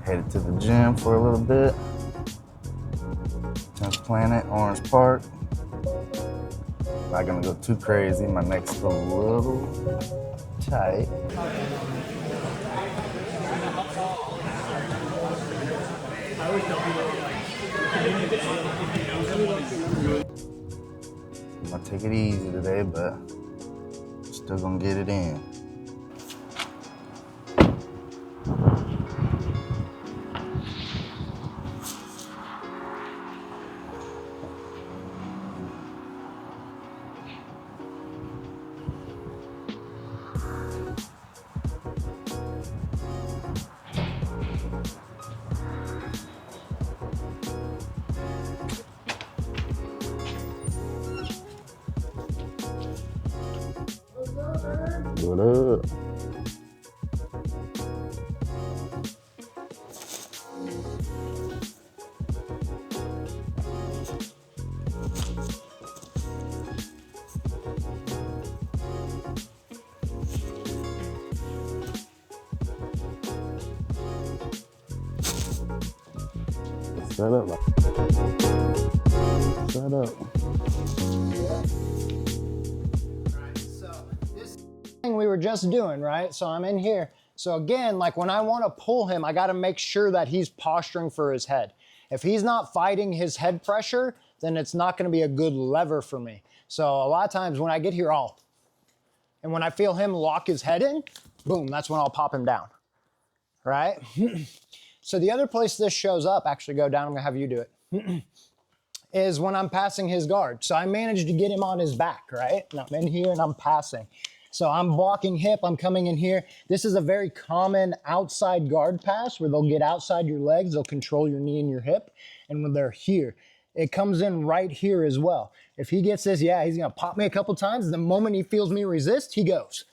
Headed to the gym for a little bit. Tenth Planet, Orange Park. Not gonna go too crazy. My neck's still a little tight. I'm gonna take it easy today, but still gonna get it in. What up? Set up. Set up. We were just doing, right? So I'm in here. So again, like when I want to pull him, I got to make sure that he's posturing for his head. If he's not fighting his head pressure, then it's not going to be a good lever for me. So a lot of times when I get here, and when I feel him lock his head in, boom, that's when I'll pop him down, right? So the other place this shows up, actually go down, I'm going to have you do it, is when I'm passing his guard. So I managed to get him on his back, right? And I'm in here and I'm passing. So I'm blocking hip, I'm coming in here. This is a very common outside guard pass where they'll get outside your legs, they'll control your knee and your hip. And when they're here, it comes in right here as well. If he gets this, yeah, he's gonna pop me a couple times. The moment he feels me resist, he goes.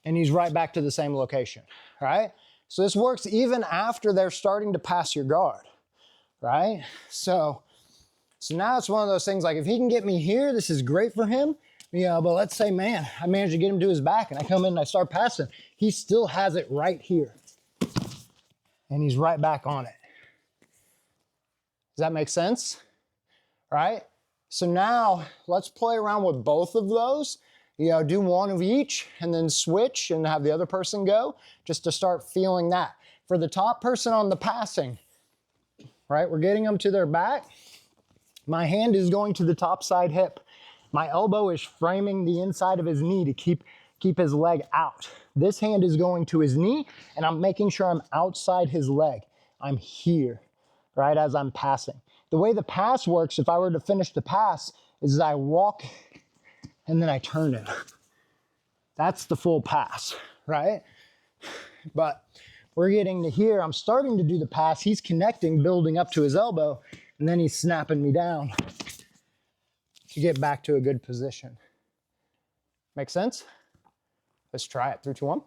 And he's right back to the same location, right? So this works even after they're starting to pass your guard, right? So now it's one of those things like if he can get me here, this is great for him. Yeah, but let's say, man, I managed to get him to his back and I come in and I start passing. He still has it right here. And he's right back on it. Does that make sense? Right? So now let's play around with both of those. Do one of each and then switch and have the other person go just to start feeling that. For the top person on the passing, right? We're getting them to their back. My hand is going to the top side hip. My elbow is framing the inside of his knee to keep his leg out. This hand is going to his knee, and I'm making sure I'm outside his leg. I'm here, right, as I'm passing. The way the pass works, if I were to finish the pass, is I walk and then I turn it. That's the full pass, right? But we're getting to here. I'm starting to do the pass. He's connecting, building up to his elbow, and then he's snapping me down to get back to a good position. Make sense? Let's try it. 3, 2, 1.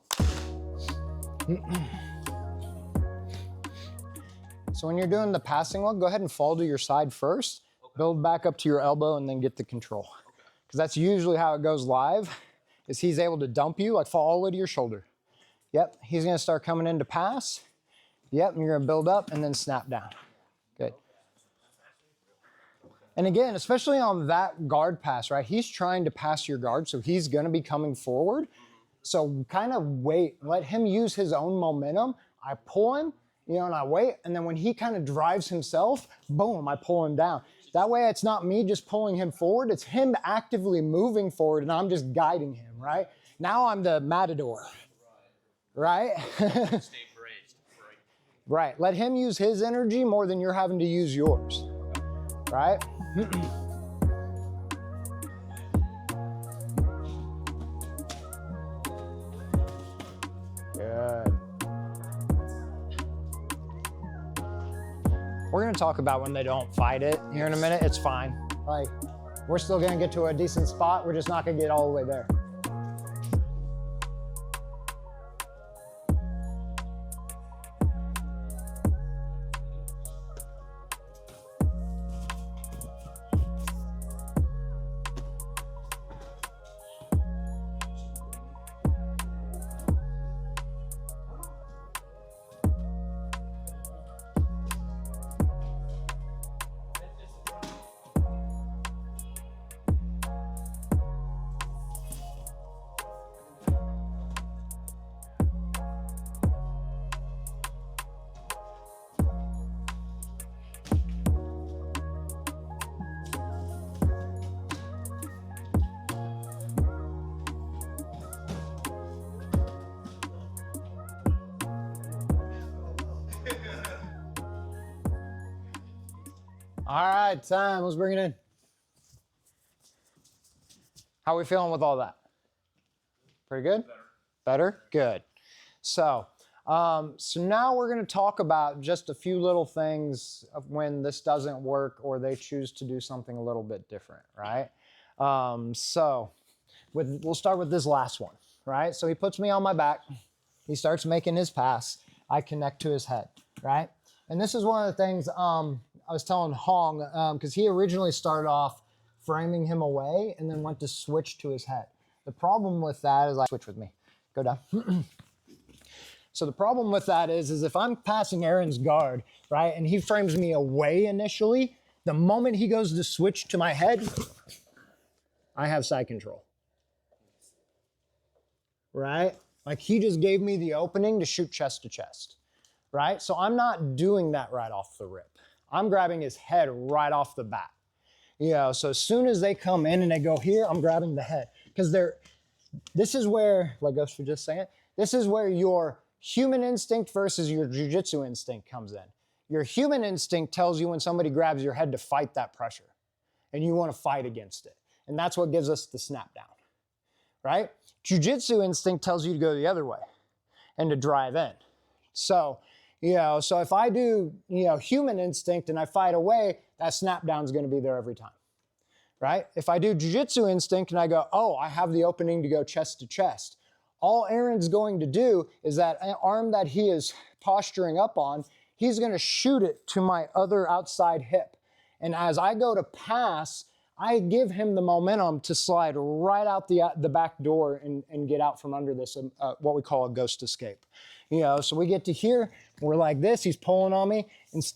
So when you're doing the passing one, go ahead and fall to your side first. Okay. Build back up to your elbow and then get the control. Because that's usually how it goes live, is he's able to dump you, like fall all the way to your shoulder. Yep, he's gonna start coming in to pass. Yep, and you're gonna build up and then snap down. Good. And again, especially on that guard pass, right? He's trying to pass your guard, so he's gonna be coming forward. So kind of wait, let him use his own momentum. I pull him, and I wait, and then when he kind of drives himself, boom, I pull him down. That way it's not me just pulling him forward, it's him actively moving forward and I'm just guiding him, right? Now I'm the matador, right? Right, let him use his energy more than you're having to use yours, right? Good. We're gonna talk about when they don't fight it here in a minute. It's fine. Like, we're still gonna get to a decent spot. We're just not gonna get all the way there. All right, time. Let's bring it in. How are we feeling with all that? Pretty good? Better? Good. So now we're going to talk about just a few little things of when this doesn't work or they choose to do something a little bit different, right? We'll start with this last one, right? So he puts me on my back. He starts making his pass. I connect to his head, right? And this is one of the things I was telling Hong, because he originally started off framing him away and then went to switch to his head. The problem with that is, switch with me, go down. So the problem with that is if I'm passing Aaron's guard, right, and he frames me away initially, the moment he goes to switch to my head, I have side control, right? Like he just gave me the opening to shoot chest to chest, right? So I'm not doing that right off the rip. I'm grabbing his head right off the bat. So as soon as they come in and they go here, I'm grabbing the head. Because this is where, like Ghost was just saying, this is where your human instinct versus your jiu-jitsu instinct comes in. Your human instinct tells you when somebody grabs your head to fight that pressure. And you want to fight against it. And that's what gives us the snap down, right? Jiu-jitsu instinct tells you to go the other way and to drive in. So if I do, human instinct and I fight away, that snap down is going to be there every time, right? If I do jiu-jitsu instinct and I go, oh, I have the opening to go chest to chest, all Aaron's going to do is that arm that he is posturing up on, he's going to shoot it to my other outside hip. And as I go to pass, I give him the momentum to slide right out the back door and get out from under this, what we call a ghost escape. So we get to here, we're like this, he's pulling on me.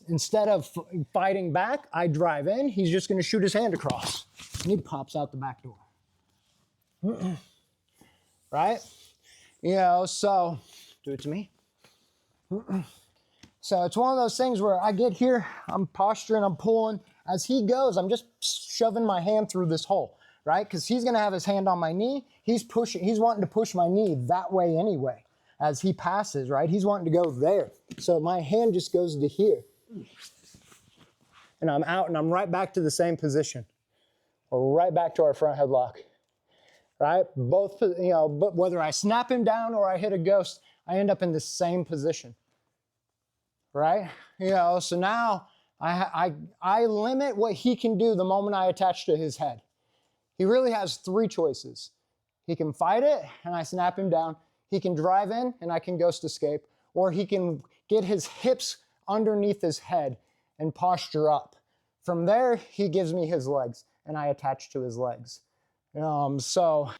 Instead of fighting back, I drive in, he's just gonna shoot his hand across. And he pops out the back door. Right? So, do it to me. So it's one of those things where I get here, I'm posturing, I'm pulling. As he goes, I'm just shoving my hand through this hole, right? Because he's gonna have his hand on my knee. He's wanting to push my knee that way anyway. As he passes, right? He's wanting to go there. So my hand just goes to here. And I'm out and I'm right back to the same position. Or right back to our front headlock. Right? Both, but whether I snap him down or I hit a ghost, I end up in the same position. Right? So now I limit what he can do the moment I attach to his head. He really has three choices. He can fight it and I snap him down. He can drive in and I can ghost escape, or he can get his hips underneath his head and posture up. From there, he gives me his legs and I attach to his legs. So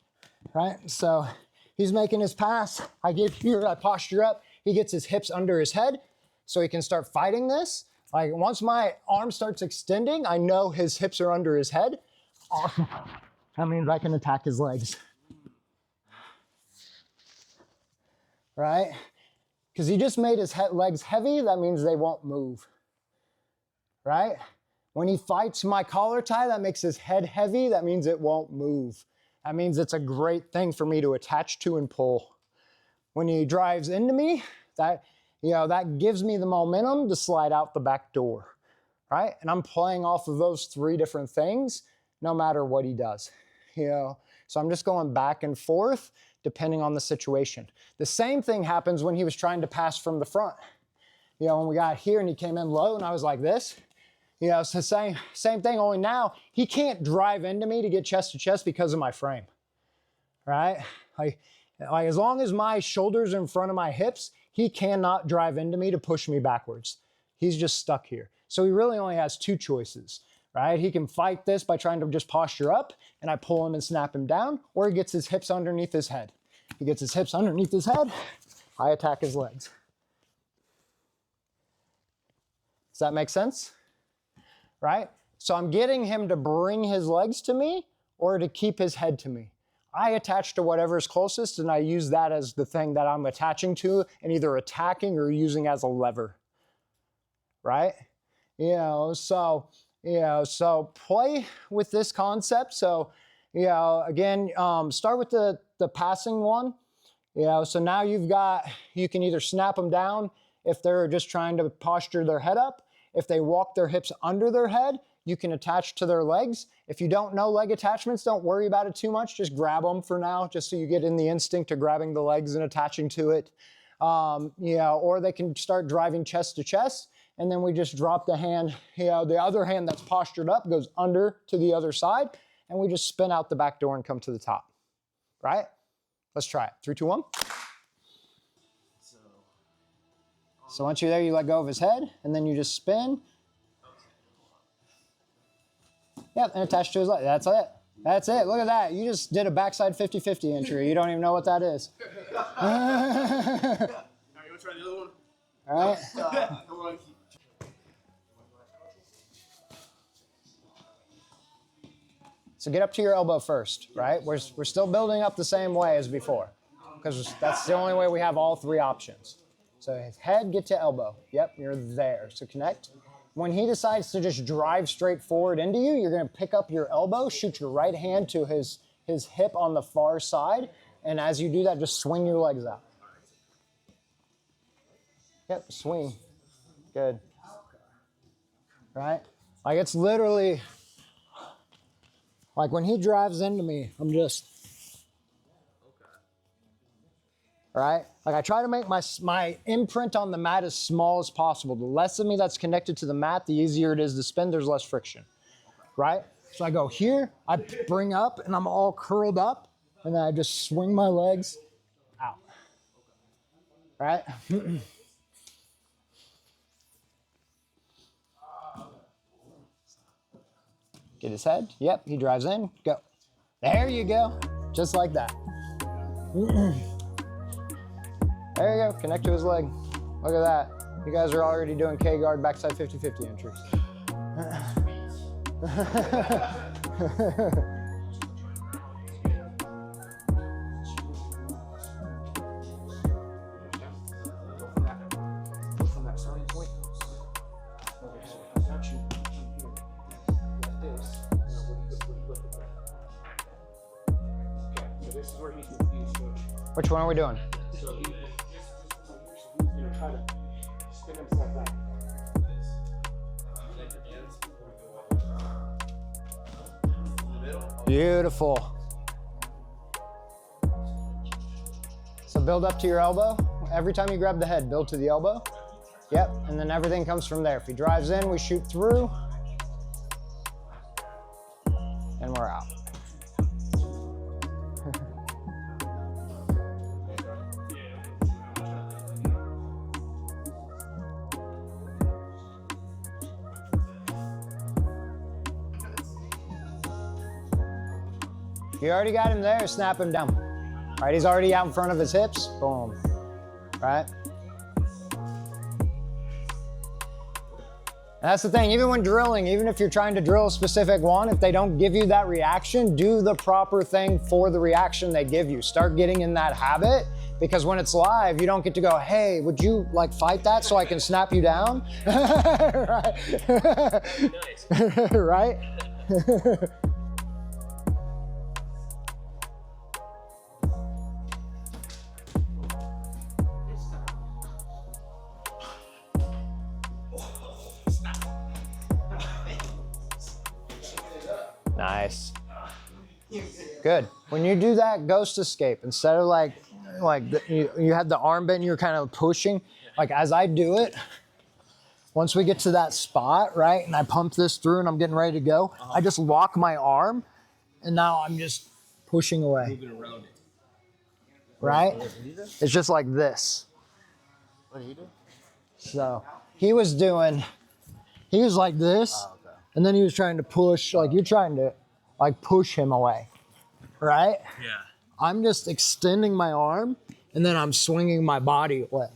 he's making his pass. I get here, I posture up. He gets his hips under his head so he can start fighting this. Like once my arm starts extending, I know his hips are under his head. Awesome. That means I can attack his legs. Right? Because he just made his legs heavy, that means they won't move. Right? When he fights my collar tie, that makes his head heavy, that means it won't move. That means it's a great thing for me to attach to and pull. When he drives into me, that gives me the momentum to slide out the back door. Right? And I'm playing off of those three different things, no matter what he does. So I'm just going back and forth depending on the situation. The same thing happens when he was trying to pass from the front. When we got here and he came in low and I was like this, it's the same thing, only now he can't drive into me to get chest to chest because of my frame, right? Like as long as my shoulders are in front of my hips, he cannot drive into me to push me backwards. He's just stuck here. So he really only has two choices. Right? He can fight this by trying to just posture up and I pull him and snap him down, or he gets his hips underneath his head. He gets his hips underneath his head, I attack his legs. Does that make sense? Right? So I'm getting him to bring his legs to me or to keep his head to me. I attach to whatever's closest and I use that as the thing that I'm attaching to and either attacking or using as a lever. Right? So play with this concept. So, again, start with the passing one. So now you can either snap them down if they're just trying to posture their head up. If they walk their hips under their head, you can attach to their legs. If you don't know leg attachments, don't worry about it too much. Just grab them for now, just so you get in the instinct of grabbing the legs and attaching to it. Or they can start driving chest to chest, and then we just drop the hand, the other hand that's postured up goes under to the other side, and we just spin out the back door and come to the top, right? Let's try it. 3, 2, 1. So once you're there, you let go of his head, and then you just spin. Yep, and attach to his leg. That's it. That's it. Look at that. You just did a backside 50-50 entry. You don't even know what that is. All right, you want to try the other one? All right. So get up to your elbow first, right? We're still building up the same way as before, because that's the only way we have all 3 options. So head, get to elbow. Yep, you're there. So connect. When he decides to just drive straight forward into you, you're going to pick up your elbow, shoot your right hand to his hip on the far side, and as you do that, just swing your legs out. Yep, swing. Good. Right? Like it's literally, like when he drives into me, I'm just, right? Like I try to make my imprint on the mat as small as possible. The less of me that's connected to the mat, the easier it is to spin. There's less friction, right? So I go here, I bring up, and I'm all curled up, and then I just swing my legs out, right? Get his head. Yep, he drives in. Go. There you go. Just like that. There you go, connect to his leg. Look at that. You guys are already doing K-guard backside 50-50 entries. Which one are we doing? Try to spin himself back. Beautiful. So build up to your elbow. Every time you grab the head, build to the elbow. Yep, and then everything comes from there. If he drives in, we shoot through. And we're out. You already got him there, snap him down. Right, he's already out in front of his hips, boom, right? And that's the thing, even when drilling, even if you're trying to drill a specific one, if they don't give you that reaction, do the proper thing for the reaction they give you. Start getting in that habit, because when it's live, you don't get to go, hey, would you like fight that so I can snap you down? Right? Right? Nice. Good. When you do that ghost escape, instead of you had the arm bent and you're kind of pushing, like as I do it, once we get to that spot, right, and I pump this through and I'm getting ready to go, I just lock my arm and now I'm just pushing away. Moving around it. Right? It's just like this. What did he do? So he was like this. Oh, okay. And then he was trying to push, like you're trying to like push him away, right? Yeah. I'm just extending my arm and then I'm swinging my body away.